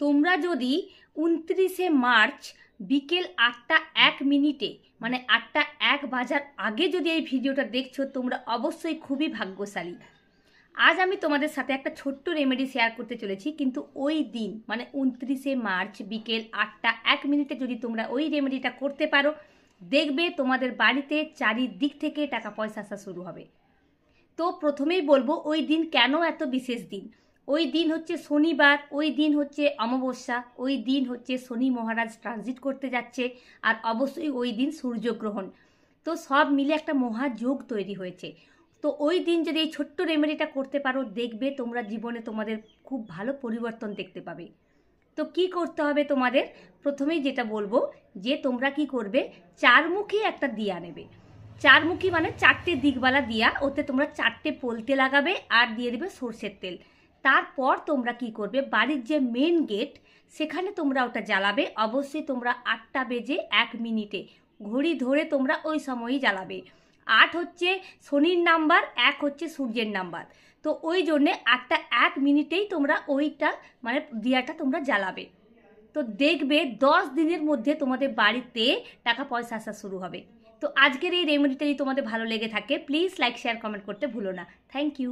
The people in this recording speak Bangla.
তোমরা যদি 29শে মার্চ বিকেল 8:01 মানে 8:01 বাজার আগে যদি এই ভিডিওটা দেখছো, তোমরা অবশ্যই খুবই ভাগ্যশালী। আজ আমি তোমাদের সাথে একটা ছোট্ট রেমেডি শেয়ার করতে চলেছি, কিন্তু ওই দিন মানে 29শে মার্চ বিকেল 8:01 যদি তোমরা ওই রেমেডিটা করতে পারো, দেখবে তোমাদের বাড়িতে চারিদিক থেকে টাকা পয়সা আসা শুরু হবে। তো প্রথমেই বলবো ওই দিন কেন এত বিশেষ দিন। ওই দিন হচ্ছে শনিবার, ওই দিন হচ্ছে অমাবস্যা, ওই দিন হচ্ছে শনি মহারাজ ট্রানজিট করতে যাচ্ছে, আর অবশ্যই ওই দিন সূর্যগ্রহণ। তো সব মিলে একটা মহাযোগ তৈরি হয়েছে। তো ওই দিন যদি এই ছোট্ট রেমেডিটা করতে পারো, দেখবে তোমরা জীবনে তোমাদের খুব ভালো পরিবর্তন দেখতে পাবে। তো কি করতে হবে তোমাদের? প্রথমেই যেটা বলবো যে তোমরা কি করবে, চারমুখী একটা দিয়া নেবে। চারমুখী মানে 4টে দিকবালা দিয়া, ওতে তোমরা 4টে পোলতে লাগাবে আর দিয়ে দেবে সর্ষের তেল। তারপর তোমরা কি করবে, বাড়ির যে মেন গেট সেখানে তোমরা ওটা জ্বালাবে। অবশ্যই তোমরা 8:01 ঘড়ি ধরে তোমরা ওই সময়ই জ্বালাবে। 8 হচ্ছে শনির নাম্বার, 1 হচ্ছে সূর্যের নাম্বার। তো ওই জন্যে 8:01 তোমরা ওইটা মানে দিয়াটা তোমরা জ্বালাবে। তো দেখবে 10 দিনের মধ্যে তোমাদের বাড়িতে টাকা পয়সা আসা শুরু হবে। তো আজকের এই রেমেডিটা যদি তোমাদের ভালো লেগে থাকে, প্লিজ লাইক শেয়ার কমেন্ট করতে ভুলো না। Thank you.